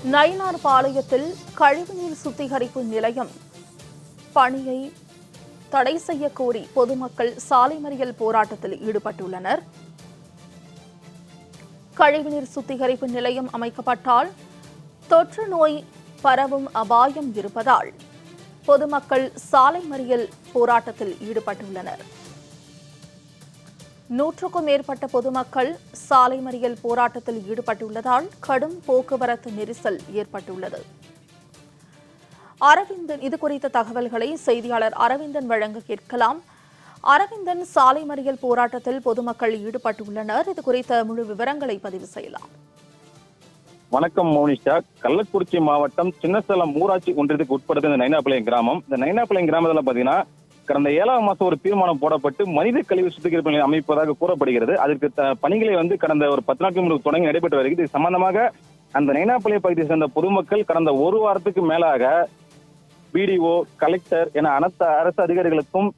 நயினார் பாளையத்தில் கழிவுநீர் சுத்திகரிப்பு நிலையம் பணியை தடை செய்ய கோரி பொதுமக்கள் சாலை மறியல் போராட்டத்தில் ஈடுபட்டுள்ளனர். கழிவுநீர் சுத்திகரிப்பு நிலையம் அமைக்கப்பட்டால் தொற்று நோய் பரவும் அபாயம் இருப்பதால் பொதுமக்கள் சாலை மறியல் போராட்டத்தில் ஈடுபட்டுள்ளனர். 100க்கும் மேற்பட்ட பொதுமக்கள் சாலை மறியல் போராட்டத்தில் ஈடுபட்டுள்ளதால் கடும் போக்குவரத்து நெரிசல் ஏற்பட்டுள்ளது. அரவிந்தன் இதுகுறித்த தகவல்களை செய்தியாளர் அரவிந்தன் வழங்க கேட்கலாம். அரவிந்தன், சாலை மறியல் போராட்டத்தில் பொதுமக்கள் ஈடுபட்டுள்ளனர். இதுகுறித்த முழு விவரங்களை பதிவு செய்யலாம். வணக்கம் மோனிஷா. கள்ளக்குறிச்சி மாவட்டம் சின்னசேலம் ஊராட்சி ஒன்றியத்துக்கு உட்படுத்த இந்த நைனாபாளையம் கிராமம். இந்த நைனாபாளையம் கிராமத்தில் பாத்தீங்கன்னா கடந்த 7ஆம் மாதம் ஒரு தீர்மானம் போடப்பட்டு மனித கழிவு சுத்திகரிப்பு நிலையம் அமைப்பதாக கூறப்படுகிறது. அதற்கு பணிகளை கடந்த ஒரு 10 நாட்கள் முன்பு தொடங்கி நடைபெற்று வருகிறது. இது சம்பந்தமாக அந்த நைனாபாளையம் பகுதியை சேர்ந்த பொதுமக்கள் கடந்த ஒரு வாரத்துக்கு மேலாக பிடிஓ, கலெக்டர் என அனைத்து அரசு அதிகாரிகளுக்கும்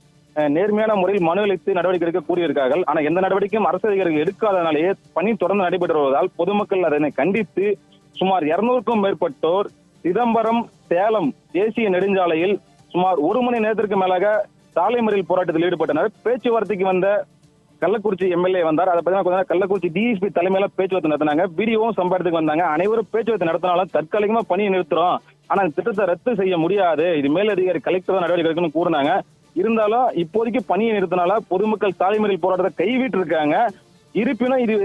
நேர்மையான முறையில் மனு அளித்து நடவடிக்கை எடுக்க கூறியிருக்கார்கள். ஆனால் எந்த நடவடிக்கையும் அரசு அதிகாரிகள் எடுக்காதனாலேயே பணி தொடர்ந்து நடைபெற்று வருவதால் பொதுமக்கள் அதனை கண்டித்து சுமார் 200க்கும் மேற்பட்டோர் சிதம்பரம் சேலம் தேசிய நெடுஞ்சாலையில் சுமார் 1 மணி நேரத்திற்கு மேலாக சாலை மறியல் போராட்டத்தில் ஈடுபட்டனர். பேச்சுவார்த்தைக்கு வந்த கள்ளக்குறிச்சி எம்எல்ஏ வந்தார். அதை பார்த்தீங்கன்னா கள்ளக்குறிச்சி டிஎஸ்பி தலைமையில பேச்சுவார்த்தை நடத்தினாங்க. பிடிஓவும் சம்பாரத்துக்கு வந்தாங்க. அனைவரும் பேச்சுவார்த்தை நடத்தினாலும் தற்காலிகமா பணியை நிறுத்துறோம், ஆனா இந்த திட்டத்தை ரத்து செய்ய முடியாது, இது மேலதிகாரி கலெக்டர் தான் நடவடிக்கை எடுக்கணும்னு கூறினாங்க. இருந்தாலும் இப்போதைக்கு பணியை நிறுத்தினால பொதுமக்கள் சாலை மறியல் போராட்டத்தை கைவிட்டு இருக்காங்க. இருப்பினும் இது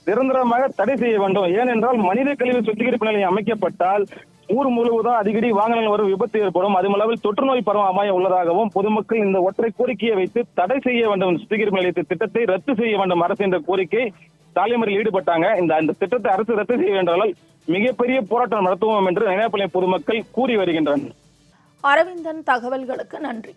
நிரந்தரமாக தடை செய்ய வேண்டும். ஏனென்றால் மனித கழிவு சுத்திகரிப்பு நிலையம் அமைக்கப்பட்டால் ஊர் முழுவதும் அடிக்கடி வாகனங்கள் வரும் விபத்து ஏற்படும். அதுமளவில் தொற்று நோய் பரவும் அபாயம் உள்ளதாகவும் பொதுமக்கள் இந்த ஒற்றை கோரிக்கையை வைத்து தடை செய்ய வேண்டும், சுத்திகரிப்பு நிலையத்தை திட்டத்தை ரத்து செய்ய வேண்டும் அரசு என்ற கோரிக்கை சாலை மறியலில் ஈடுபட்டாங்க. இந்த திட்டத்தை அரசு ரத்து செய்ய வேண்டால் மிகப்பெரிய போராட்டம் நடத்துவோம் என்று நைனாபாளையம் பொதுமக்கள் கூறி வருகின்றனர். அரவிந்தன், தகவல்களுக்கு நன்றி.